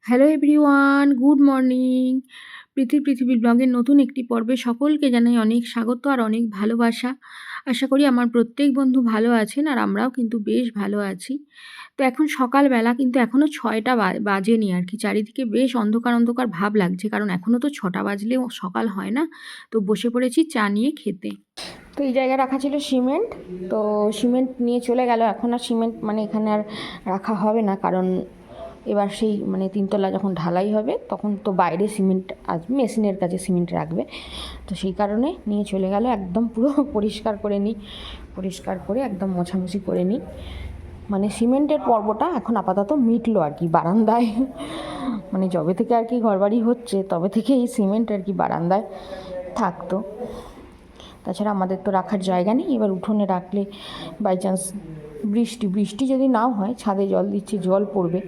Hello everyone, good morning. পৃথিবীর ব্লগের নতুন একটি পর্বে সকলকে জানাই অনেক স্বাগত আর অনেক ভালোবাসা। আশা করি আমার প্রত্যেক বন্ধু ভালো আছেন আর আমরাও কিন্তু বেশ ভালো আছি। তো এখন সকালবেলা কিন্তু এখনও 6টা বাজেনি আর কি। চারিদিকে বেশ অন্ধকার অন্ধকার ভাব লাগছে, কারণ এখনও তো 6টা বাজলেও সকাল হয় না। তো বসে পড়েছি চা নিয়ে খেতে। তো এই জায়গায় রাখা ছিল সিমেন্ট, তো সিমেন্ট নিয়ে চলে গেল। এখন আর সিমেন্ট এখানে আর রাখা হবে না, কারণ এবার সেই তিনতলা যখন ঢালাই হবে তখন তো বাইরে সিমেন্ট আসবে, মেশিনের কাছে সিমেন্ট রাখবে। তো সেই কারণে নিয়ে চলে গেল। একদম পুরো পরিষ্কার করে একদম মোছামুছি করে নিই। সিমেন্টের পর্বটা এখন আপাতত মিটলো আর কি বারান্দায়। যবে থেকে আর কি ঘরবাড়ি হচ্ছে তবে থেকে এই সিমেন্ট আর কি বারান্দায় থাকতো। তাছাড়া আমাদের তো রাখার জায়গা নেই। এবার উঠোনে রাখলে বাই চান্স বৃষ্টি যদি নাও হয়, ছাদে জল দিচ্ছি, জল পড়বে,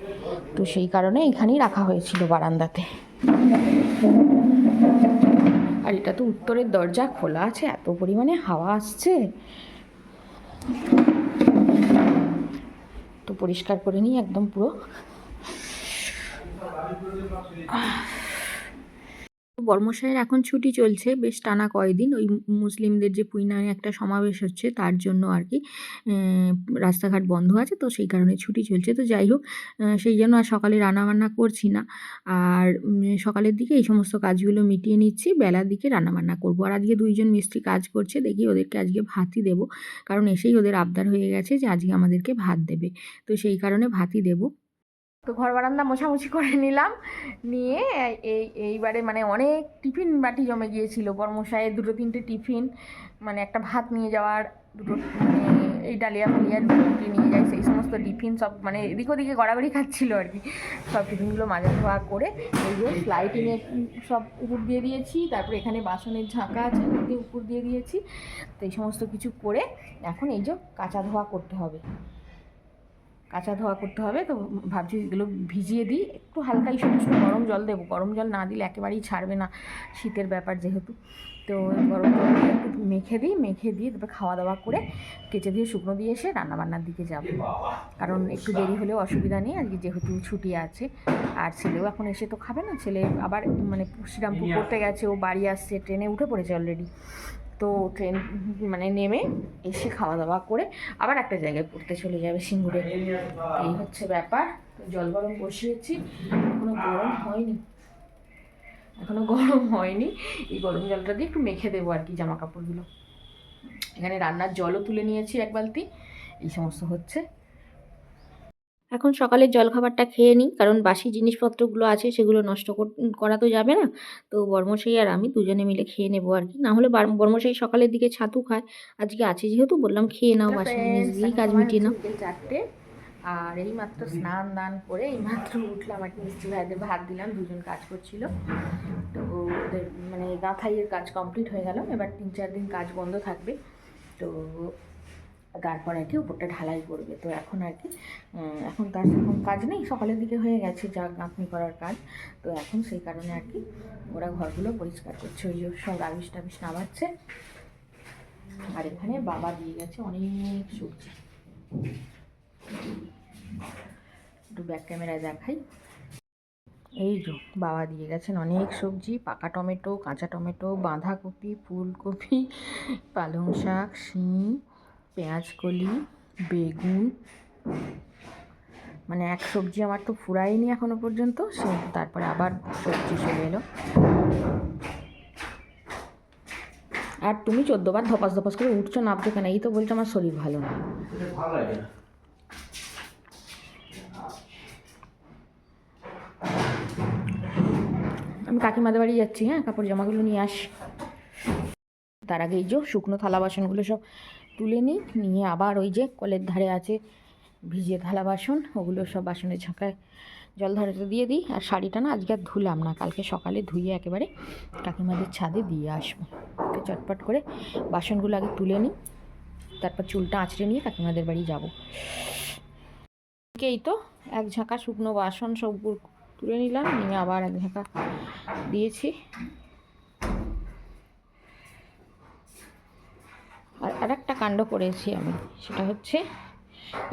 তো সেই কারণে এখানেই রাখা হয়েছিল বারান্দাতে। আর এটা তো উত্তরের দরজা খোলা আছে, এত পরিমাণে হাওয়া আসছে। তো পরিষ্কার করে নিই একদম পুরো। বর্মশাইয়ের এখন ছুটি চলছে বেশ টানা কয়েকদিন। ওই মুসলিমদের যে পুইনায় একটা সমাবেশ হচ্ছে তার জন্য আর কি রাস্তাঘাট বন্ধ আছে, তো সেই কারণে ছুটি চলছে। তো যাই হোক, সেই জন্য আর সকালে রান্নাবান্না করছি না। আর সকালের দিকে এই সমস্ত কাজগুলো মিটিয়ে নিচ্ছি, বেলার দিকে রান্নাবান্না করবো। আর আজকে 2জন মিস্ত্রি কাজ করছে, দেখি ওদেরকে আজকে ভাতই দেবো, কারণ এসেই ওদের আবদার হয়ে গেছে যে আজকে আমাদেরকে ভাত দেবে। তো সেই কারণে ভাতই দেবো। তো ঘর বারান্দা মোছামুছি করে নিলাম, নিয়ে এইবারে অনেক টিফিন বাটি জমে গিয়েছিল। বর্মশাইয়ের 2-3টে টিফিন, একটা ভাত নিয়ে যাওয়ার, দুটো এই ডালিয়া ফালিয়ার রুটি নিয়ে যায়, সেই সমস্ত টিফিন সব এদিক ওদিকে গড়াগড়ি খাচ্ছিলো আর কি। সব টিফিনগুলো মাজা ধোয়া করে এই যে লাইটিংয়ে সব উপর দিয়ে দিয়েছি। তারপরে এখানে বাসনের ঝাঁকা আছে, উপর দিয়ে দিয়েছি। তো এই সমস্ত কিছু করে এখন এই যে কাঁচা ধোয়া করতে হবে। তো ভাবছি এগুলো ভিজিয়ে দিই, একটু হালকা একটু গরম জল দেবো। গরম জল না দিলে একেবারেই ছাড়বে না, শীতের ব্যাপার যেহেতু। তো গরম জল একটু মেখে দিয়ে তারপরে খাওয়া দাওয়া করে কেচে দিয়ে শুকনো দিয়ে এসে রান্নাবান্নার দিকে যাব, কারণ একটু দেরি হলেও অসুবিধা নেই আজকে যেহেতু ছুটি আছে। আর ছেলেও এখন এসে তো খাবে না, ছেলে আবার শ্রীরামপুর পড়তে গেছে, ও বাড়ি আসছে, ট্রেনে উঠে পড়েছে অলরেডি। তো ট্রেন নেমে এসে খাওয়া দাওয়া করে আবার একটা জায়গায় পড়তে চলে যাবে, সিঙ্গুরে। এই হচ্ছে ব্যাপার। জল গরম বসিয়েছি, এখনো গরম হয়নি। এই গরম জলটা দিয়ে একটু মেখে দেবো আর কি জামা কাপড়গুলো। এখানে রান্নার জলও তুলে নিয়েছি 1 বালতি। এই সমস্ত হচ্ছে। এখন সকালের জলখাবারটা খেয়ে নিই, কারণ বাসি জিনিসপত্রগুলো আছে সেগুলো নষ্ট করা তো যাবে না। তো বর্মশাই আর আমি দুজনে মিলে খেয়ে নেবো আর কি। না হলে বর্মশাই সকালের দিকে ছাতু খায়, আজকে আছে যেহেতু বললাম খেয়ে নাও, বাসি জিনিস দিয়েই কাজ মিটিয়ে নাও। 4টে, আর এইমাত্র স্নান দান করে এইমাত্র উঠলাম আর কি। মিস্ত্রি ভাইদের ভাত দিলাম, 2জন কাজ করছিল। তো ওদের গাঁথাইয়ের কাজ কমপ্লিট হয়ে গেল। এবার 3-4 দিন কাজ বন্ধ থাকবে, তো তারপর আর কি উপরটা ঢালাই করবে। তো এখন আর কি এখন কাজ নেই, সকালের দিকে হয়ে গেছে যা গাঁথনি করার কাজ। তো এখন সেই কারণে আর কি ওরা ঘরগুলো পরিষ্কার করছে, ওই সব রাবিশ টাবিশ নামাচ্ছে। আর এখানে বাবা দিয়ে গেছে অনেক সবজি, একটু ব্যাক ক্যামেরায় দেখাই। এই যে বাবা দিয়ে গেছেন অনেক সবজি, পাকা টমেটো, কাঁচা টমেটো, বাঁধাকপি, ফুলকপি, পালং শাক, শিম, পেঁয়াজকলি, বেগুন। এক সবজি আমার তো ফুরায়নি এখনো পর্যন্ত, সে তারপরে আবার সবজি চলে এলো। আর তুমি 14 বার ধপাস ধপাস করে উঠছো, নামছো কেন? এই তো বলছো আমার শরীর ভালো না। আমি কাকিমাদের বাড়ি যাচ্ছি, হ্যাঁ, কাপড় জামাগুলো নিয়ে আসি। তার আগে এই যে শুকনো থালা বাসনগুলো সব তুলে নিয়ে আবার ওই যে কলের ধারে আছে ভিজিয়ে থালা বাসন, ওগুলো সব বাসনের ঝাঁকায় জল ধরাতে দিয়ে দিই। আর শাড়িটা না আজকে আর ধুলাম না, কালকে সকালে ধুয়ে একেবারে কাকিমাদের ছাদে দিয়ে আসবো। তো চটপট করে বাসনগুলো আগে তুলে নিই, তারপর চুলটা আঁচড়ে নিয়ে কাকিমাদের বাড়ি যাব। এই তো 1 ঝাঁকা শুকনো বাসন সব তুলে নিলাম, নিয়ে আবার 1 ঝাঁকা দিয়েছি। আর একটা কাণ্ড করেছি আমি, সেটা হচ্ছে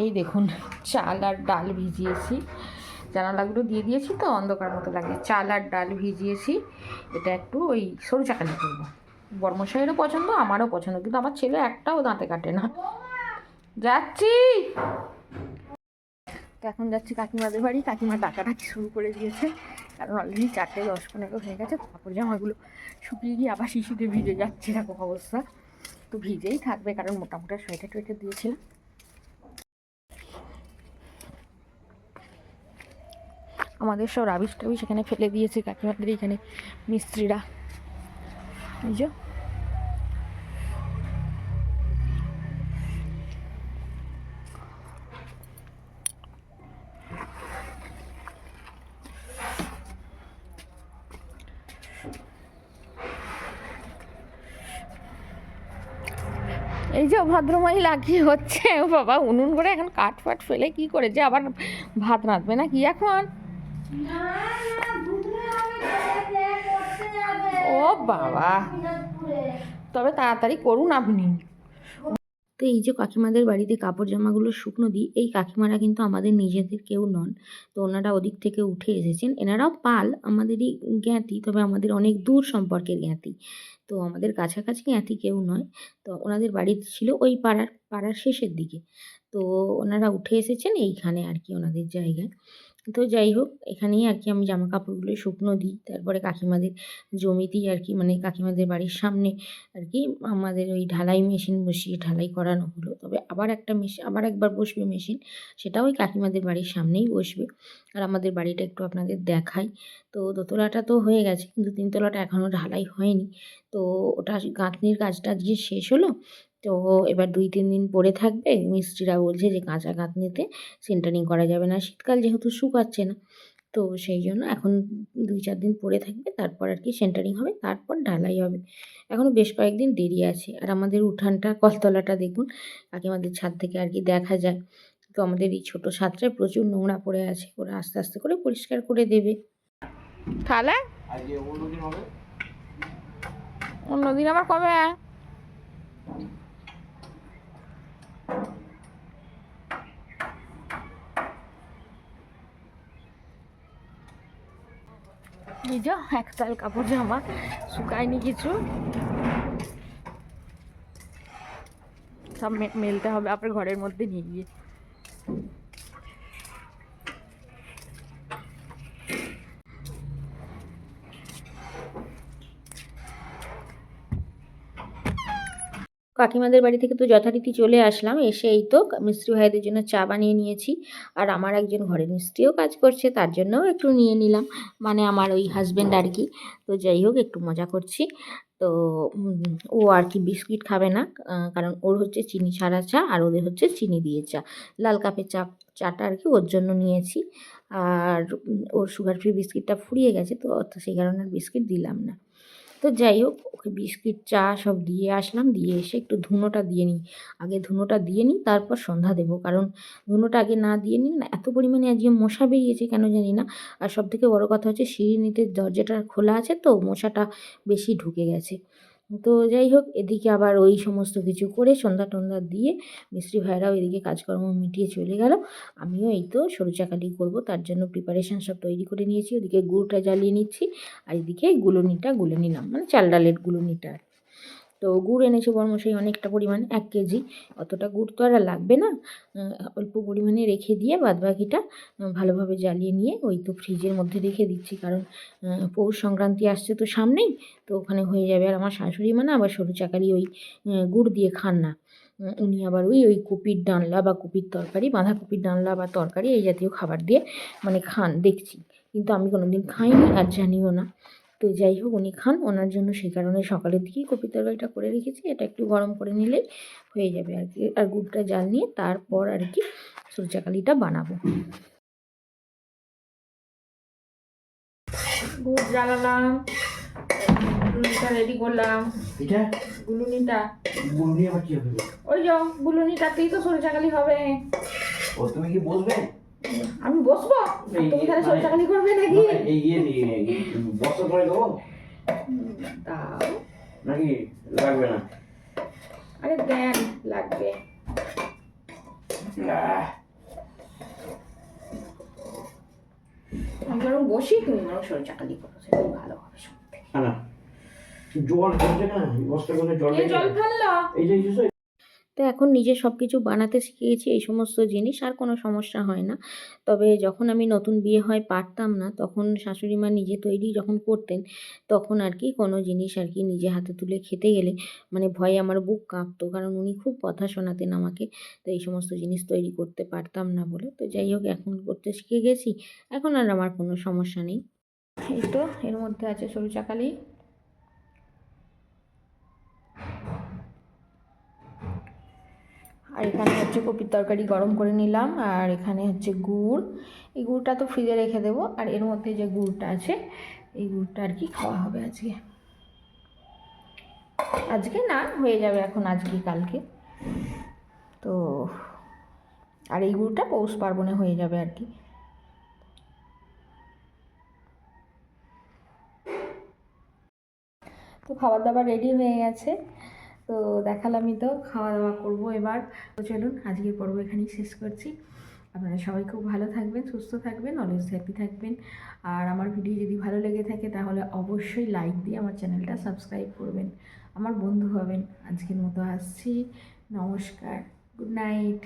এই দেখুন চাল আর ডাল ভিজিয়েছি। জানালাগুলো দিয়ে দিয়েছি তো অন্ধকার মতো লাগে। চাল আর ডাল ভিজিয়েছি, এটা একটু ওই সরু চাকালি করবো। বর্মশাইয়েরও পছন্দ, আমারও পছন্দ, কিন্তু আমার ছেলে একটাও দাঁতে কাটে না। যাচ্ছি তো, এখন যাচ্ছি কাকিমাদের বাড়ি। কাকিমা ডাকাডাকি শুরু করে দিয়েছে, কারণ অলরেডি 4:10-15 হয়ে গেছে। কাপড় জামাগুলো শুকিয়ে গিয়ে আবার শিশুতে ভিজে যাচ্ছে, এরকম অবস্থা। তো ভিজেই থাকবে, কারণ মোটামুটি সোয়েটার টোয়েটার দিয়েছিলাম। আমাদের সব রাবিশ টাবিশ এখানে ফেলে দিয়েছে কাকিমাদের এখানে মিস্ত্রিরা। বুঝো, এই যে ভদ্রমহিলা কি হচ্ছে ও বাবা, উনুন করে এখন কাঠ ফাট ফেলে কি করে যে আবার ভাত রাঁধবে না কি এখন? ও বাবা, তবে তাড়াতাড়ি করুন আপনি। তো এই যে কাকিমাদের বাড়িতে কাপড় জামাগুলো শুকনো দিই, এই কাকিমারা কিন্তু আমাদের নিজেদের কেউ নন। তো ওনারা ওদিক থেকে উঠে এসেছেন। এনারাও পাল, আমাদেরই জ্ঞাতি, তবে আমাদের অনেক দূর সম্পর্কের জ্ঞাতি। তো আমাদের কাছাকাছি জ্ঞাতি কেউ নয়। তো ওনাদের বাড়ি ছিল ওই পাড়ার শেষের দিকে। তো ওনারা উঠে এসেছেন এইখানে আর কি, ওনাদের জায়গায়। তো যাই হোক, এখানেই আর কি আমি জামা কাপড়গুলো শুকনো দিই। তারপরে কাকিমাদের জমিতেই আর কি, মানে কাকিমাদের বাড়ির সামনে আর কি আমাদের ওই ঢালাই মেশিন বসিয়ে ঢালাই করানো হলো। তবে আবার একবার বসবে মেশিন, সেটা ওই কাকিমাদের বাড়ির সামনেই বসবে। আর আমাদের বাড়িটা একটু আপনাদের দেখাই। তো দোতলাটা তো হয়ে গেছে, কিন্তু তিনতলাটা এখনও ঢালাই হয়নি। তো ওটা গাঁথনির কাজটা আজকে শেষ হলো। তো এবার 2-3 দিন পরে থাকবে। মিস্ত্রিরা বলছে যে কাঁচা গাঁথনিতে সেন্টারিং করা যাবে না, শীতকাল যেহেতু শুকাচ্ছে না। তো সেই জন্য এখন 2-4 দিন পরে থাকবে, তারপর আর কি সেন্টারিং হবে, তারপর ঢালাই হবে। এখনও বেশ কয়েকদিন দেরি আছে। আর আমাদের উঠানটা, কলতলাটা দেখুন, কাকিমাদের ছাদ থেকে আর কি দেখা যায়। তো আমাদের এই ছোটো ছাদটায় প্রচুর নোংরা পড়ে আছে, ওরা আস্তে আস্তে করে পরিষ্কার করে দেবে। তাহলে অন্যদিন আবার কবে? বুঝো, একতাল কাপড় জামা শুকায়নি কিছু, সব মেলতে হবে আপনার ঘরের মধ্যে নিয়ে গিয়ে। কাকিমাদের বাড়ি থেকে তো যথারীতি চলে আসলাম। এসে এই তো মিস্ত্রি ভাইদের জন্য চা বানিয়ে নিয়েছি। আর আমার একজন ঘরের মিস্ত্রিও কাজ করছে, তার জন্যও একটু নিয়ে নিলাম, মানে আমার ওই হাজব্যান্ড আর কি। তো যাই হোক, একটু মজা করছি। তো ও আর কি বিস্কিট খাবে না, কারণ ওর হচ্ছে চিনি ছাড়া চা, আর ওদের হচ্ছে চিনি দিয়ে চা। লাল কাপের চাটা আর কি ওর জন্য নিয়েছি। আর ওর সুগার ফ্রি বিস্কিটটা ফুরিয়ে গেছে, তো সেই কারণে আর বিস্কিট দিলাম না। তো যাই হোক, ওকে বিস্কিট চা সব দিয়ে আসলাম। দিয়ে এসে একটু ধুনোটা দিয়ে নিই, আগে ধুনোটা দিয়ে নিই, তারপর সন্ধ্যা দেবো। কারণ ধুনোটা আগে না দিয়ে নিই না, এত পরিমাণে আজকে মশা বেরিয়েছে কেন জানি না। আর সবথেকে বড় কথা হচ্ছে সিঁড়ির দরজাটা খোলা আছে, তো মশাটা বেশি ঢুকে গেছে। তো যাই হোক, এদিকে আবার ওই সমস্ত কিছু করে সন্ধ্যা টন্ধ্যা দিয়ে মিস্ত্রি ভাইরাও এদিকে কাজকর্ম মিটিয়ে চলে গেল। আমিও এই তো সরু চাকালি করবো, তার জন্য প্রিপারেশান সব তৈরি করে নিয়েছি। ওদিকে গুড়টা জ্বালিয়ে নিচ্ছি, আর এদিকে গুলোনিটা গুলে নিলাম, মানে চাল ডালের গুলোনিটা। তো গুড় এনেছে বর্মশাই অনেকটা পরিমাণ, 1 কেজি। অতটা গুড় তো আর লাগবে না, অল্প পরিমাণে রেখে দিয়ে বাদবাকিটা ভালোভাবে জ্বালিয়ে নিয়ে ওই তো ফ্রিজের মধ্যে রেখে দিচ্ছি। কারণ পৌষ সংক্রান্তি আসছে তো সামনেই, তো ওখানে হয়ে যাবে। আর আমার শাশুড়ি মা না আবার সরু চাকালি ওই গুড় দিয়ে খান না। উনি আবার ওই কপির ডালনা বা কপির তরকারি, বাঁধাকপির ডালনা বা তরকারি এই জাতীয় খাবার দিয়ে মানে খান দেখছি, কিন্তু আমি কোনোদিন খাইনি আর জানিও না। তো যাই হোক, উনি খান, ওনার জন্য সেই কারণে সকালের দিকেই কপির তরকারিটা করে রেখেছি। এটা একটু গরম করে নিলেই হয়ে যাবে আর কি। আর গুড়টা জাল নিয়ে তারপর আর কি সরু চাকালিটা বানাবো। গুড় জ্বালালাম, গুলুনিটা রেডি করলাম। গুলুনিটা ওই যে গুলুনিটাতেই তো সরু চাকালি হবে। ও তুমি কি বসবে? আমি বসবো, তুমি তাহলে সরু চাকালি করবে নাকি? বস্তা করে দেবো দাও নাকি লাগবে না? আরে দেন, লাগবে। আমি বরং বসি, তুমি বরং সরু চাকালি করো, সেটাই ভালো হবে সব থেকে। না জল ফেলছে না, বস্তা করে জল কে জল ফেললো? এই যে তো এখন নিজে সব কিছু বানাতে শিখে গেছি, এই সমস্ত জিনিস আর কোনো সমস্যা হয় না। তবে যখন আমি নতুন বিয়ে হয় পারতাম না, তখন শাশুড়ি মা নিজে তৈরি যখন করতেন, তখন আর কি কোনো জিনিস আর কি নিজে হাতে তুলে খেতে গেলে মানে ভয়ে আমার বুক কাঁপতো, কারণ উনি খুব কথা শোনাতেন আমাকে। তো এই সমস্ত জিনিস তৈরি করতে পারতাম না বলে। তো যাই হোক, এখন করতে শিখে গেছি, এখন আর আমার কোনো সমস্যা নেই। এই তো এর মধ্যে আছে সরু চাকালি। আর এখানে হচ্ছে কপির তরকারি গরম করে নিলাম, আর এখানে হচ্ছে গুড়। এই গুড়টা তো ফ্রিজে রেখে দেবো, আর এর মধ্যে যে গুড়টা আছে এই গুড়টা আর কি খাওয়া হবে আজকে। আজকে না, হয়ে যাবে এখন আজকে কালকে। তো আর এই গুড়টা পৌষ পার্বণে হয়ে যাবে আর কি। তো খাবার দাবার রেডি হয়ে গেছে, তো দেখালামই তো, খাওয়া দাওয়া করবো এবার। তো চলুন আজকের পর্ব এখানেই শেষ করছি। আপনারা সবাই খুব ভালো থাকবেন, সুস্থ থাকবেন, অলওয়েজ হ্যাপি থাকবেন। আর আমার ভিডিও যদি ভালো লেগে থাকে তাহলে অবশ্যই লাইক দিয়ে আমার চ্যানেলটা সাবস্ক্রাইব করবেন, আমার বন্ধু হবেন। আজকের মতো আসছি, নমস্কার, গুড নাইট।